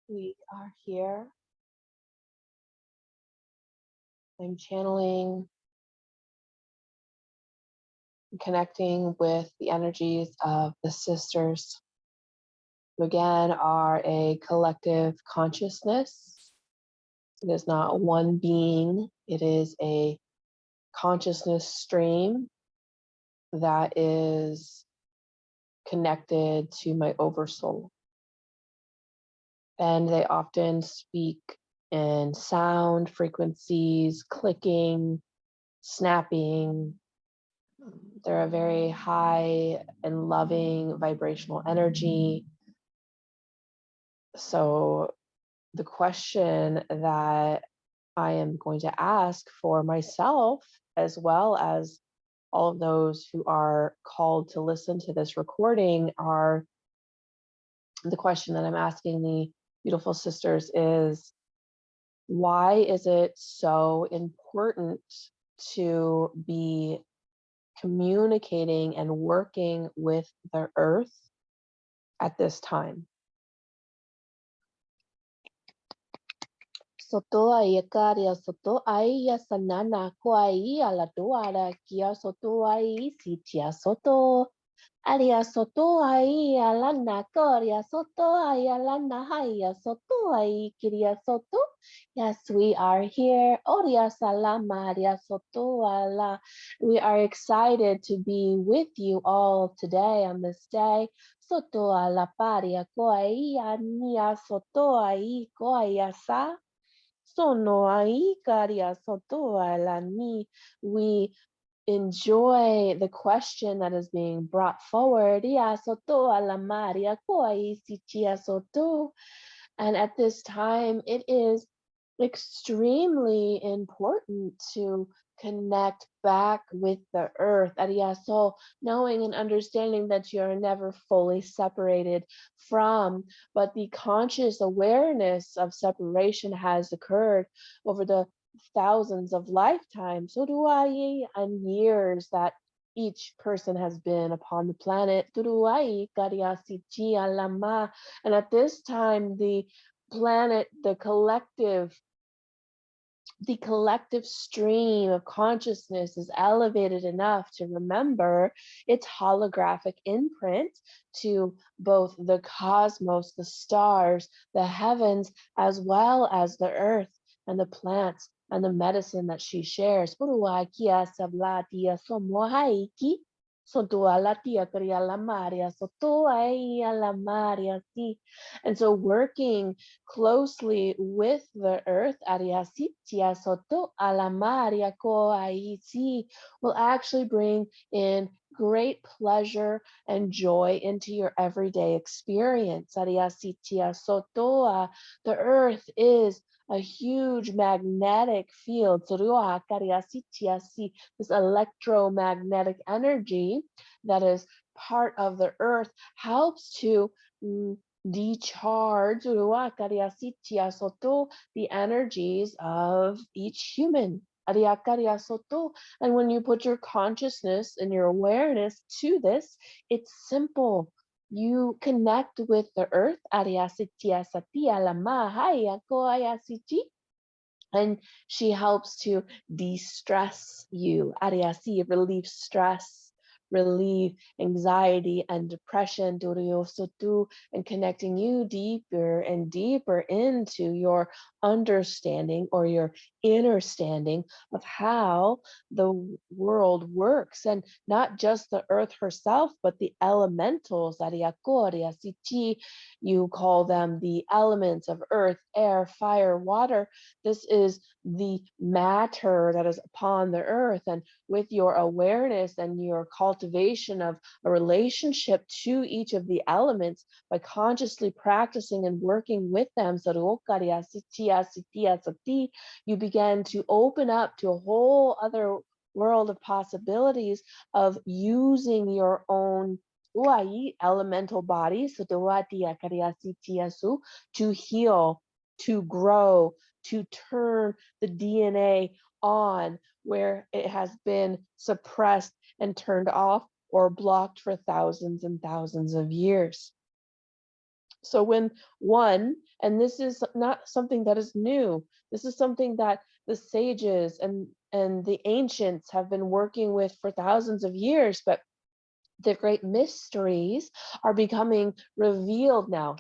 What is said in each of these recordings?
We are here. I'm channeling, connecting with the energies of the sisters, who again are a collective consciousness. It is not one being, it is a consciousness stream that is connected to my oversoul. And they often speak in sound frequencies, clicking, snapping. They're a very high and loving vibrational energy. So the question that I am going to ask for myself, as well as all of those who are called to listen to this recording, are the question that I'm asking the beautiful sisters is, why is it so important to be communicating and working with the earth at this time? Soto ai karia soto ai sanana ko ai ala doara kia soto ai sitia soto. Aria soto ai alana koria soto ai alana haya soto ai kiria soto. Yes, we are here. Oria salama aria soto ala. We are excited to be with you all today on this day. Soto ala paria ko ai ania soto ai ko ai asa. Sono ai karia soto ala ni. We enjoy the question that is being brought forward. Ia soto ala maria koi si chia soto. And at this time, it is extremely important to connect back with the earth. Aria, so knowing and understanding that you're never fully separated from, but the conscious awareness of separation has occurred over the thousands of lifetimes, so do I, and years that each person has been upon the planet. Turuai, Kariasichi, Alama. And at this time, the planet, the collective stream of consciousness is elevated enough to remember its holographic imprint to both the cosmos, the stars, the heavens, as well as the earth and the plants and the medicine that she shares. Puruakia sablatia somohaiki. Sotua latia karia la maria, sotua la maria si. And so working closely with the earth, Ariasitia Soto Alamaria Koaisi, will actually bring in great pleasure and joy into your everyday experience. Ariasitia Sotoa, the earth is a huge magnetic field. This electromagnetic energy that is part of the earth helps to decharge the energies of each human. And when you put your consciousness and your awareness to this, it's simple. You connect with the earth, and she helps to de-stress you. Relieve stress, relieve anxiety and depression, and connecting you deeper and deeper into your understanding or your inner standing of how the world works, and not just the earth herself, but the elementals. You call them the elements of earth, air, fire, water. This is the matter that is upon the earth. And with your awareness and your cultivation of a relationship to each of the elements, by consciously practicing and working with them, you begin to open up to a whole other world of possibilities of using your own elemental body to heal, to grow, to turn the DNA on where it has been suppressed and turned off or blocked for thousands and thousands of years. So when one, and this is not something that is new, this is something that the sages and the ancients have been working with for thousands of years, but the great mysteries are becoming revealed now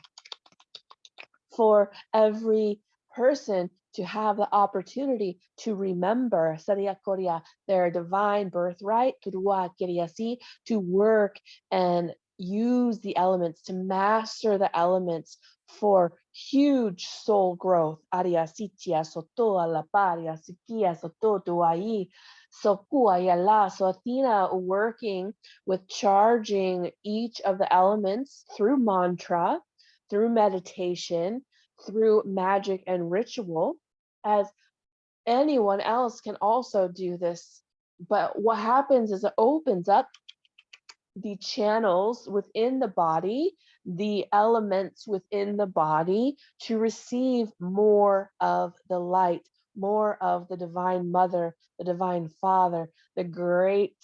for every person to have the opportunity to remember Sariya Korea, their divine birthright, Kedua Kiriasi, to work and use the elements, to master the elements for huge soul growth. Arya Sitya Soto Alaparia Sikia Soto Tuai. So Kuayala. So Athena working with charging each of the elements through mantra, through meditation, through magic and ritual, as anyone else can also do this. But what happens is it opens up the channels within the body, the elements within the body to receive more of the light, more of the divine mother, the divine father, the great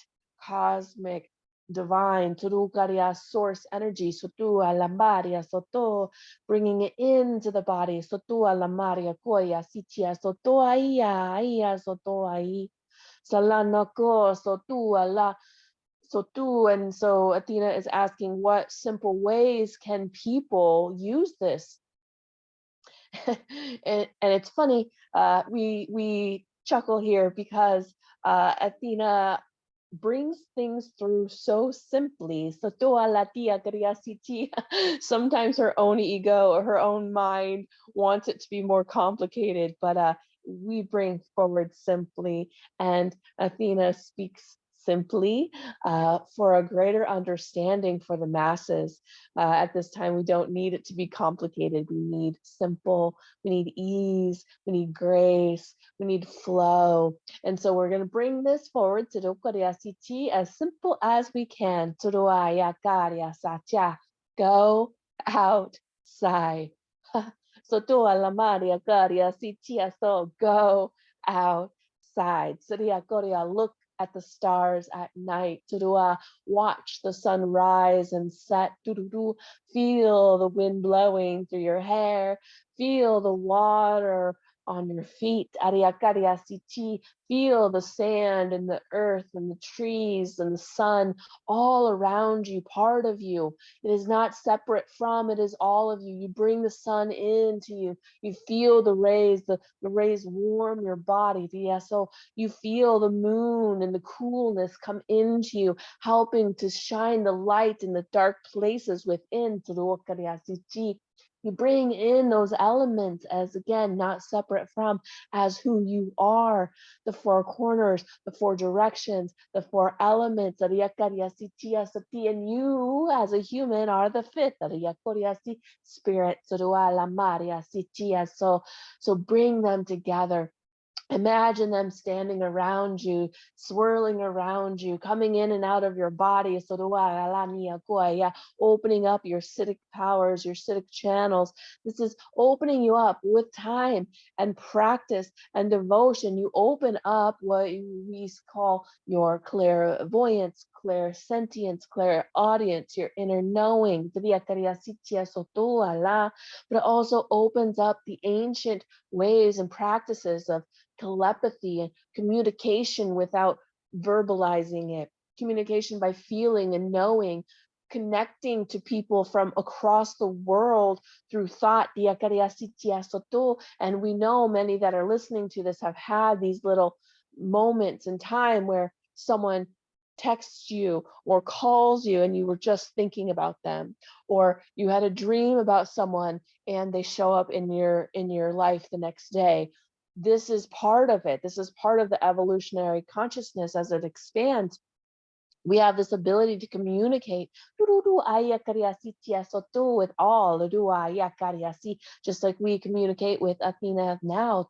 cosmic divine Turukarya source energy, Sotua Lambaria Soto, bringing it into the body, Sotua Lamaria Koya Sitia Sotoa Ia Sotoa Salanako Sotua La and so Athena is asking, what simple ways can people use this? And it's funny, we chuckle here because Athena brings things through so simply. So toa la tia curiosity. Sometimes her own ego or her own mind wants it to be more complicated, but we bring forward simply, and Athena speaks simply for a greater understanding for the masses. At this time, we don't need it to be complicated. We need simple, we need ease, we need grace, we need flow. And so we're going to bring this forward to Dokariasiti as simple as we can. Turuaya Karya Satya. Go outside. So to alamaria Karya Sitia, so go outside. Surya Korea, look at the stars at night. Turua, watch the sun rise and set. Tururu, feel the wind blowing through your hair. Feel the water on your feet. Ariakaria Siti, feel the sand and the earth and the trees and the sun all around you, part of you. It is not separate from, it is all of you. You bring the sun into you. You feel the rays, the rays warm your body. Yeah, so you feel the moon and the coolness come into you, helping to shine the light in the dark places within. You bring in those elements as, again, not separate from, as who you are, the four corners, the four directions, the four elements, and you as a human are the fifth spirit. So bring them together. Imagine them standing around you, swirling around you, coming in and out of your body. Opening up your citic powers, your citic channels. This is opening you up with time and practice and devotion. You open up what we call your clairvoyance, clairsentience, clairaudience, your inner knowing. But it also opens up the ancient ways and practices of telepathy and communication without verbalizing it, communication by feeling and knowing, connecting to people from across the world through thought. And we know many that are listening to this have had these little moments in time where someone texts you or calls you and you were just thinking about them, or you had a dream about someone and they show up in your life the next day. This is part of it. This is part of the evolutionary consciousness as it expands. We have this ability to communicate with all, just like we communicate with Athena now.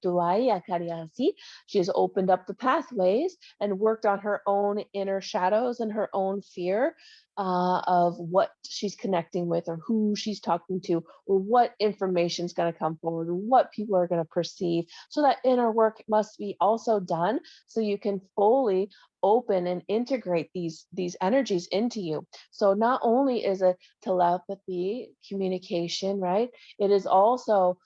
She has opened up the pathways and worked on her own inner shadows and her own fear of what she's connecting with or who she's talking to or what information is going to come forward or what people are going to perceive. So that inner work must be also done so you can fully open and integrate these energies into you. So not only is it telepathy, communication, right? It is also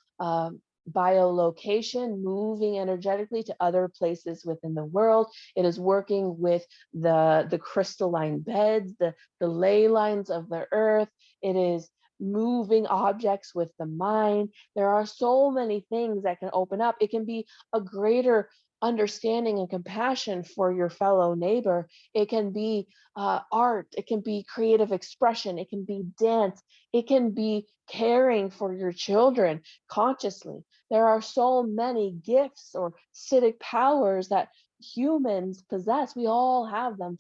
biolocation, moving energetically to other places within the world. It is working with the crystalline beds, the ley lines of the earth. It is moving objects with the mind. There are so many things that can open up. It can be a greater understanding and compassion for your fellow neighbor. It can be art. It can be creative expression. It can be dance. It can be caring for your children consciously. There are so many gifts or citic powers that humans possess. We all have them.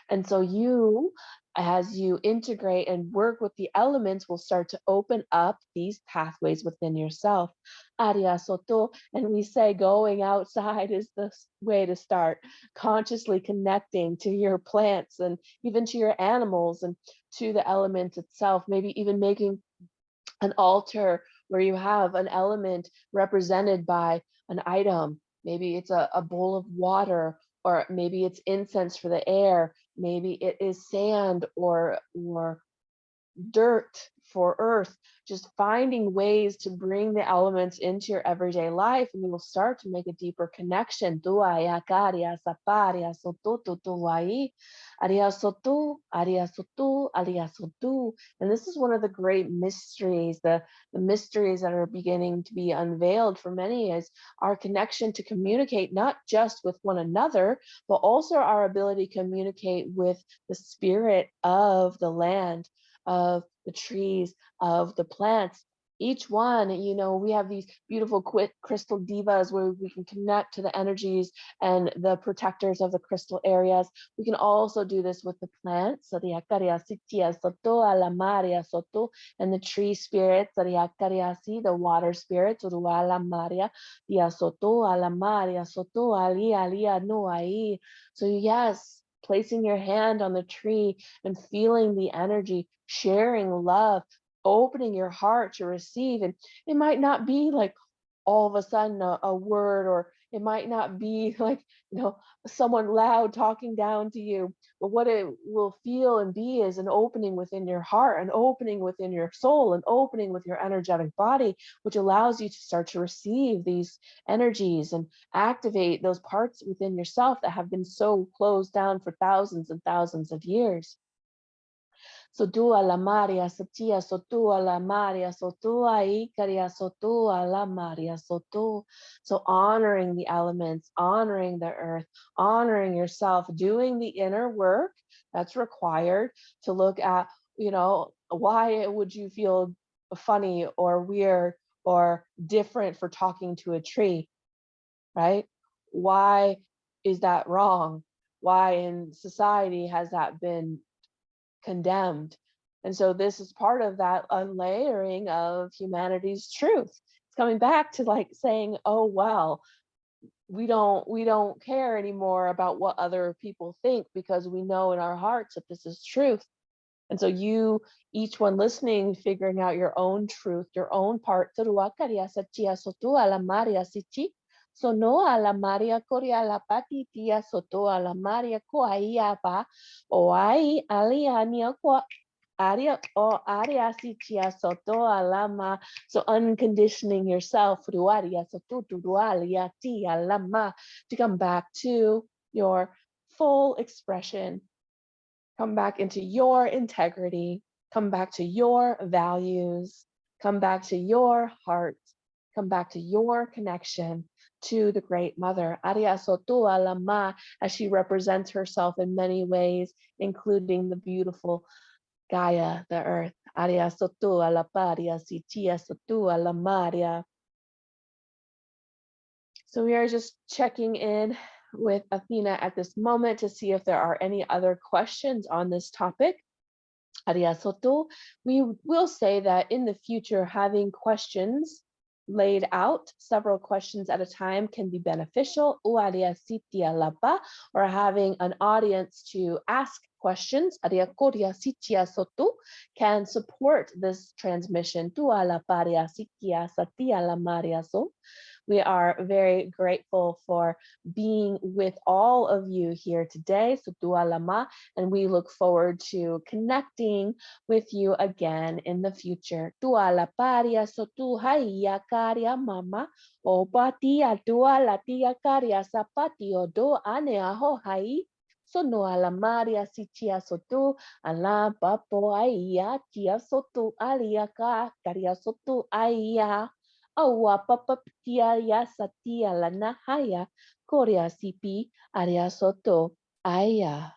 And so you, as you integrate and work with the elements, will start to open up these pathways within yourself. Arya Soto, and we say going outside is the way to start, consciously connecting to your plants and even to your animals and to the element itself, maybe even making an altar where you have an element represented by an item. Maybe it's a bowl of water, or maybe it's incense for the air. Maybe it is sand or dirt for earth, just finding ways to bring the elements into your everyday life, and you will start to make a deeper connection. Tuaya, karia, saparia, sotutu, tuai, aria sotu, aria sotu, aria sotu. And this is one of the great mysteries, the mysteries that are beginning to be unveiled for many, is our connection to communicate not just with one another, but also our ability to communicate with the spirit of the land, of the trees, of the plants. Each one, we have these beautiful crystal divas where we can connect to the energies and the protectors of the crystal areas. We can also do this with the plants, so the akariasitia soto, alamaria soto, and the tree spirits, so the akariasi, the water spirits, so the alamaria, dia soto, alamaria soto, ali, alia, no, ai. So yes, placing your hand on the tree and feeling the energy, sharing love, opening your heart to receive. And it might not be like all of a sudden a word, or it might not be like, someone loud talking down to you, but what it will feel and be is an opening within your heart, an opening within your soul, an opening with your energetic body, which allows you to start to receive these energies and activate those parts within yourself that have been so closed down for thousands and thousands of years. Sotua la Maria Satia Sotua la Maria Sotua Ikaria Sotua la Maria Sotu. So honoring the elements, honoring the earth, honoring yourself, doing the inner work that's required to look at, why would you feel funny or weird or different for talking to a tree, right? Why is that wrong? Why in society has that been condemned? And so this is part of that unlayering of humanity's truth. It's coming back to like saying, oh well, we don't care anymore about what other people think, because we know in our hearts that this is truth. And so you, each one listening, figuring out your own truth, your own part. So no a la Maria Coria la patitia soto a la Maria coaia pa o ai aliania qua aria o aria sitia soto a lama. So unconditioning yourself ruaria soto rualia tia lama, to come back to your full expression. Come back into your integrity, come back to your values, come back to your heart, come back to your connection to the Great Mother, Aria Sotua Lama, as she represents herself in many ways, including the beautiful Gaia, the earth. Aria Sotua La Paria, Sitia Sotua La Maria. So we are just checking in with Athena at this moment to see if there are any other questions on this topic. Aria Soto, we will say that in the future, having questions laid out several questions at a time can be beneficial, uaria sitia lapa, or having an audience to ask questions, aria koria sitia sotu, can support this transmission. Tua la paria sitia satia la maria so. We are very grateful for being with all of you here today, Sutua Lama, and we look forward to connecting with you again in the future. Tua la paria sotu haiya karia mama, o patia tua la tia karia sapatio do ane aho hai. Sono ala maria sitia sotu, ala papo aia tia sotu alia ka karia sotu aia. Aua papatia ya satia la nahaya korea sipi aria soto aya.